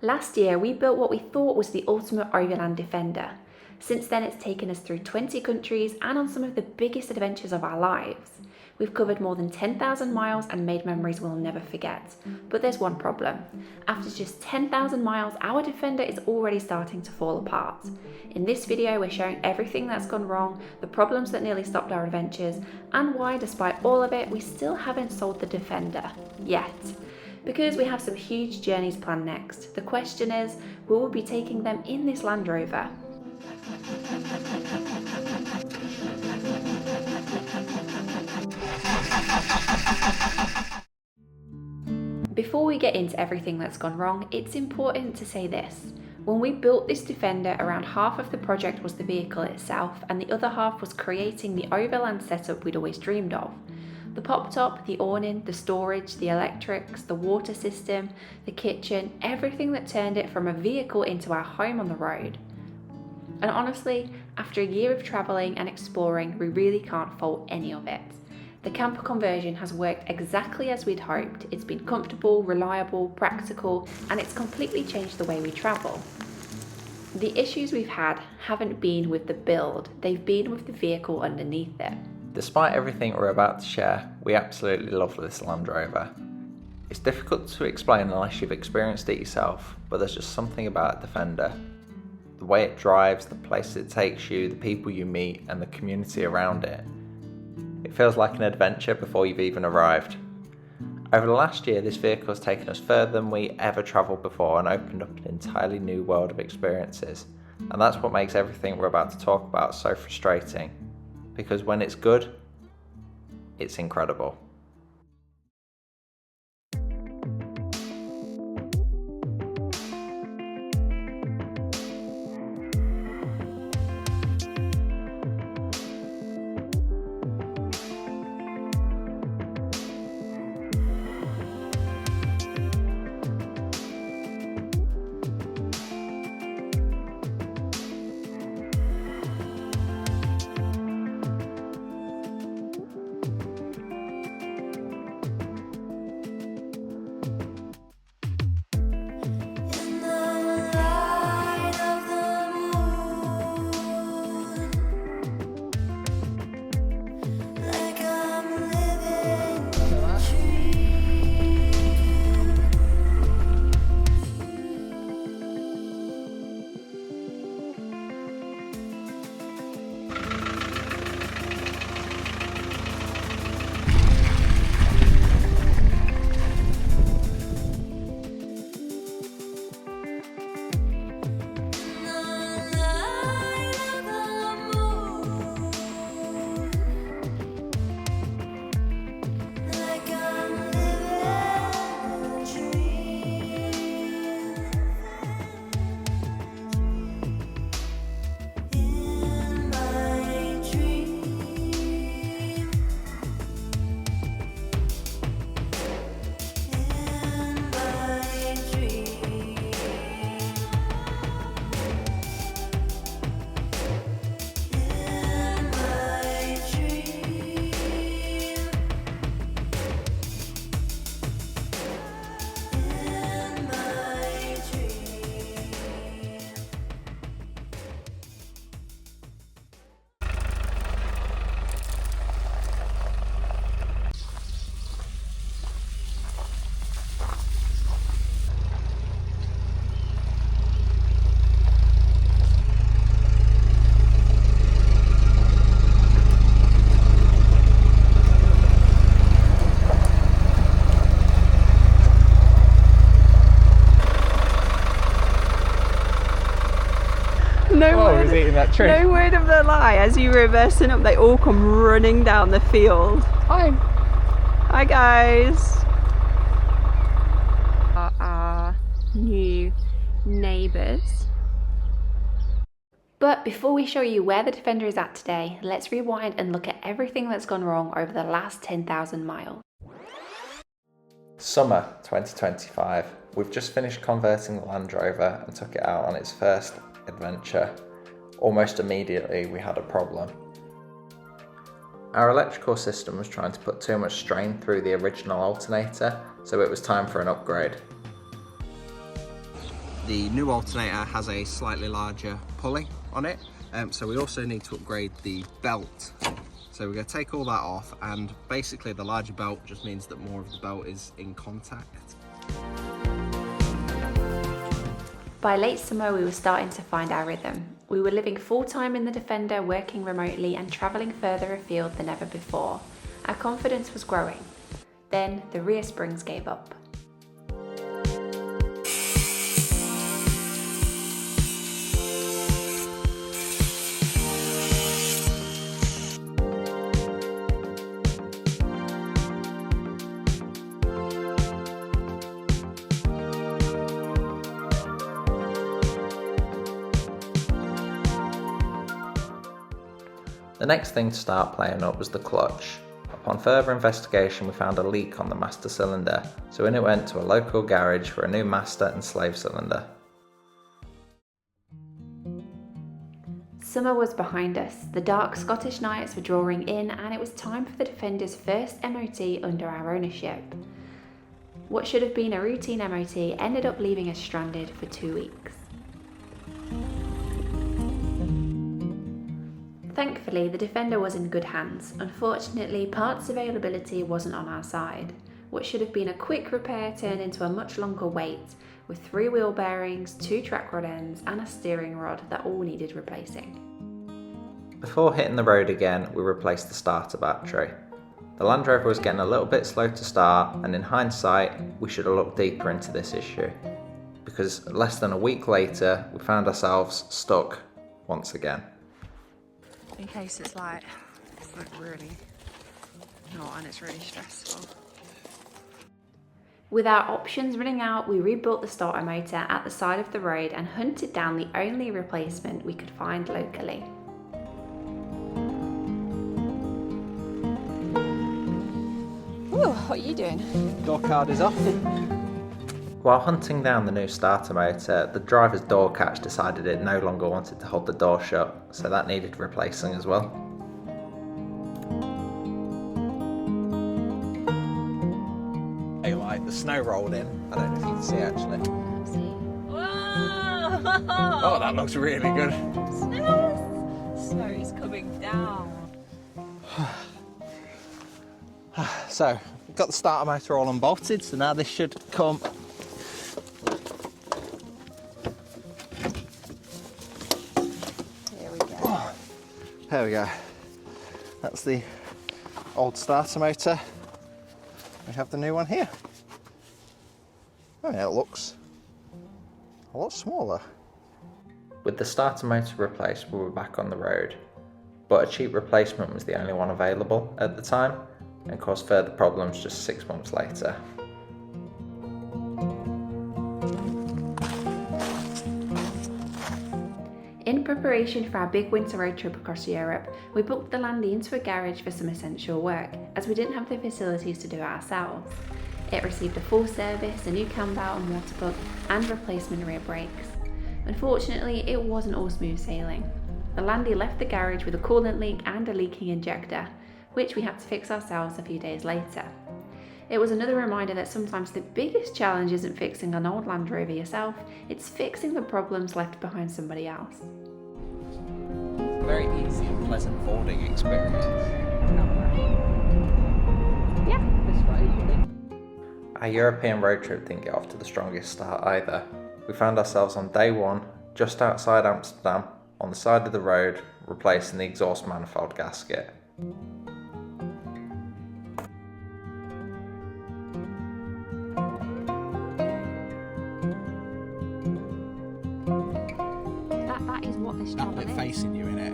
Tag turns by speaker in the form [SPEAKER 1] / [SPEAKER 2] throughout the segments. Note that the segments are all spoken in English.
[SPEAKER 1] Last year, we built what we thought was the ultimate Overland Defender. Since then, it's taken us through 20 countries and on some of the biggest adventures of our lives. We've covered more than 10,000 miles and made memories we'll never forget. But there's one problem. After just 10,000 miles, our Defender is already starting to fall apart. In this video, we're sharing everything that's gone wrong, the problems that nearly stopped our adventures, and why, despite all of it, we still haven't sold the Defender. Yet. Because we have some huge journeys planned next. The question is, will we be taking them in this Land Rover? Before we get into everything that's gone wrong, it's important to say this. When we built this Defender, around half of the project was the vehicle itself, and the other half was creating the Overland setup we'd always dreamed of. The pop top, the awning, the storage, the electrics, the water system, the kitchen, everything that turned it from a vehicle into our home on the road. And honestly, after a year of travelling and exploring, we really can't fault any of it. The camper conversion has worked exactly as we'd hoped. It's been comfortable, reliable, practical, and it's completely changed the way we travel. The issues we've had haven't been with the build, they've been with the vehicle underneath it.
[SPEAKER 2] Despite everything we're about to share, we absolutely love this Land Rover. It's difficult to explain unless you've experienced it yourself, but there's just something about Defender. The way it drives, the places it takes you, the people you meet, and the community around it. It feels like an adventure before you've even arrived. Over the last year, this vehicle has taken us further than we ever travelled before and opened up an entirely new world of experiences. And that's what makes everything we're about to talk about so frustrating. Because when it's good, it's incredible.
[SPEAKER 3] No word of the lie, as you reversing up, they all come running down the field.
[SPEAKER 2] Hi!
[SPEAKER 3] Hi guys! Our new neighbours.
[SPEAKER 1] But before we show you where the Defender is at today, let's rewind and look at everything that's gone wrong over the last 10,000 miles.
[SPEAKER 2] Summer 2025. We've just finished converting the Land Rover and took it out on its first adventure. Almost immediately we had a problem. Our electrical system was trying to put too much strain through the original alternator, so it was time for an upgrade.
[SPEAKER 4] The new alternator has a slightly larger pulley on it, so we also need to upgrade the belt. So we're going to take all that off, and basically the larger belt just means that more of the belt is in contact.
[SPEAKER 1] By late summer, we were starting to find our rhythm. We were living full-time in the Defender, working remotely and travelling further afield than ever before. Our confidence was growing. Then the rear springs gave up.
[SPEAKER 2] The next thing to start playing up was the clutch. Upon further investigation, we found a leak on the master cylinder, so in it went to a local garage for a new master and slave cylinder.
[SPEAKER 1] Summer was behind us, the dark Scottish nights were drawing in, and it was time for the Defender's first MOT under our ownership. What should have been a routine MOT ended up leaving us stranded for 2 weeks. Thankfully, the Defender was in good hands. Unfortunately, parts availability wasn't on our side. What should have been a quick repair turned into a much longer wait, with 3 wheel bearings, 2 track rod ends and a steering rod that all needed replacing.
[SPEAKER 2] Before hitting the road again, we replaced the starter battery. The Land Rover was getting a little bit slow to start, and in hindsight, we should have looked deeper into this issue, because less than a week later, we found ourselves stuck once again.
[SPEAKER 3] In case it's like really hot and it's really stressful.
[SPEAKER 1] With our options running out, we rebuilt the starter motor at the side of the road and hunted down the only replacement we could find locally.
[SPEAKER 3] Ooh, what are you doing?
[SPEAKER 4] Door card is off.
[SPEAKER 2] While hunting down the new starter motor, the driver's door catch decided it no longer wanted to hold the door shut, so that needed replacing as well.
[SPEAKER 4] Hey, like the snow rolled in. I don't know if you can see actually.
[SPEAKER 3] Whoa!
[SPEAKER 4] Oh, that looks really good.
[SPEAKER 3] Snow is coming down.
[SPEAKER 4] So, we've got the starter motor all unbolted, so now this should come.
[SPEAKER 3] Here we go.
[SPEAKER 4] There we go. That's the old starter motor. We have the new one here. Oh yeah, it looks a lot smaller.
[SPEAKER 2] With the starter motor replaced, we were back on the road, but a cheap replacement was the only one available at the time and caused further problems just 6 months later.
[SPEAKER 1] In preparation for our big winter road trip across Europe, we booked the Landy into a garage for some essential work, as we didn't have the facilities to do it ourselves. It received a full service, a new cam belt and water pump, and replacement rear brakes. Unfortunately, it wasn't all smooth sailing. The Landy left the garage with a coolant leak and a leaking injector, which we had to fix ourselves a few days later. It was another reminder that sometimes the biggest challenge isn't fixing an old Land Rover yourself, it's fixing the problems left behind somebody else.
[SPEAKER 4] Very easy and pleasant boarding experience.
[SPEAKER 1] Yeah.
[SPEAKER 4] This way, you think?
[SPEAKER 2] Our European road trip didn't get off to the strongest start either. We found ourselves on day one, just outside Amsterdam, on the side of the road, replacing the exhaust manifold gasket.
[SPEAKER 1] That is what this job is.
[SPEAKER 4] Facing you in it.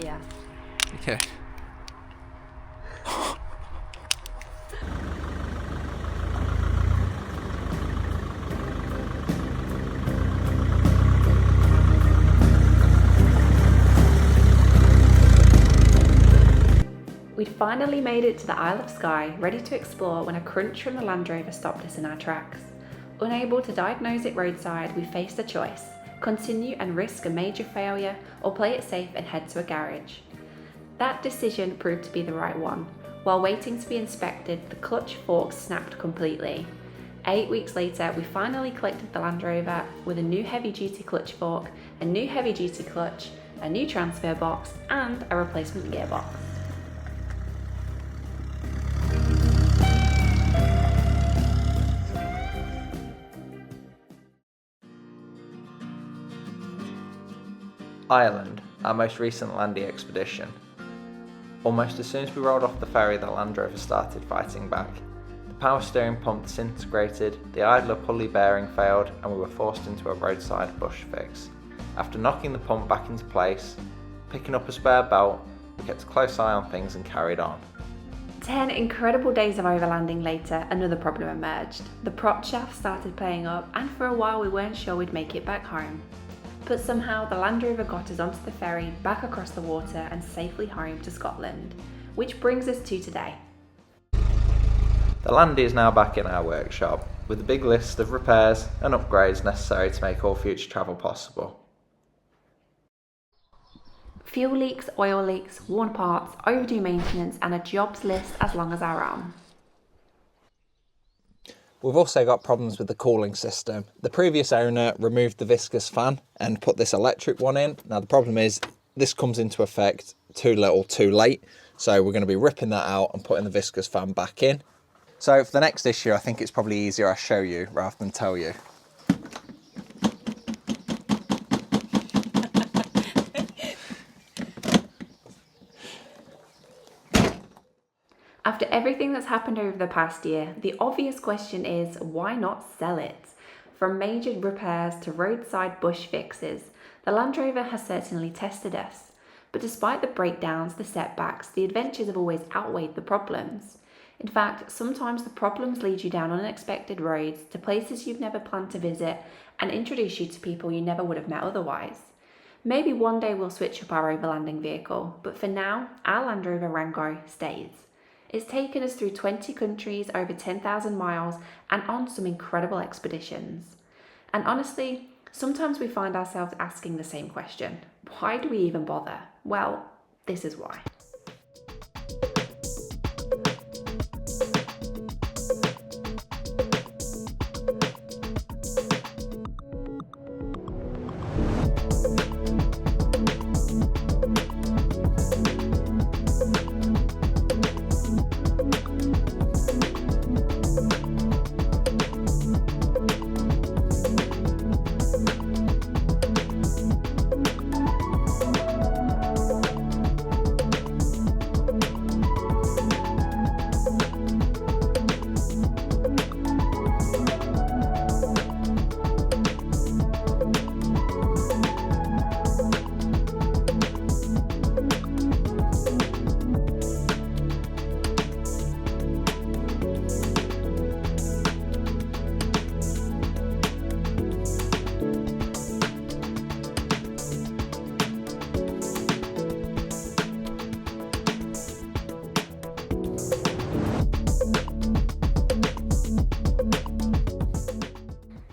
[SPEAKER 1] Yeah.
[SPEAKER 4] Okay.
[SPEAKER 1] We'd finally made it to the Isle of Skye, ready to explore when a crunch from the Land Rover stopped us in our tracks. Unable to diagnose it roadside, we faced a choice: continue and risk a major failure, or play it safe and head to a garage. That decision proved to be the right one. While waiting to be inspected, the clutch fork snapped completely. 8 weeks later, we finally collected the Land Rover with a new heavy-duty clutch fork, a new heavy-duty clutch, a new transfer box, and a replacement gearbox.
[SPEAKER 2] Ireland, our most recent landy expedition. Almost as soon as we rolled off the ferry, the Land Rover started fighting back. The power steering pump disintegrated, the idler pulley bearing failed, and we were forced into a roadside bush fix. After knocking the pump back into place, picking up a spare belt, we kept a close eye on things and carried on.
[SPEAKER 1] 10 incredible days of overlanding later, another problem emerged. The prop shaft started playing up, and for a while we weren't sure we'd make it back home. But somehow the Land Rover got us onto the ferry, back across the water and safely home to Scotland. Which brings us to today.
[SPEAKER 2] The Landy is now back in our workshop, with a big list of repairs and upgrades necessary to make all future travel possible.
[SPEAKER 1] Fuel leaks, oil leaks, worn parts, overdue maintenance and a jobs list as long as our arm.
[SPEAKER 4] We've also got problems with the cooling system. The previous owner removed the viscous fan and put this electric one in. Now the problem is this comes into effect too little too late. So we're going to be ripping that out and putting the viscous fan back in. So for the next issue, I think it's probably easier I show you rather than tell you.
[SPEAKER 1] After everything that's happened over the past year, the obvious question is, why not sell it? From major repairs to roadside bush fixes, the Land Rover has certainly tested us. But despite the breakdowns, the setbacks, the adventures have always outweighed the problems. In fact, sometimes the problems lead you down unexpected roads to places you've never planned to visit and introduce you to people you never would have met otherwise. Maybe one day we'll switch up our overlanding vehicle, but for now, our Land Rover Rango stays. It's taken us through 20 countries, over 10,000 miles, and on some incredible expeditions. And honestly, sometimes we find ourselves asking the same question. Why do we even bother? Well, this is why.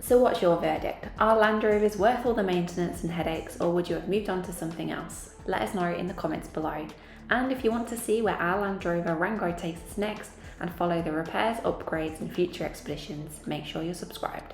[SPEAKER 1] So what's your verdict? Are Land Rovers worth all the maintenance and headaches, or would you have moved on to something else? Let us know in the comments below. And if you want to see where our Land Rover Rango takes us next and follow the repairs, upgrades and future expeditions, make sure you're subscribed.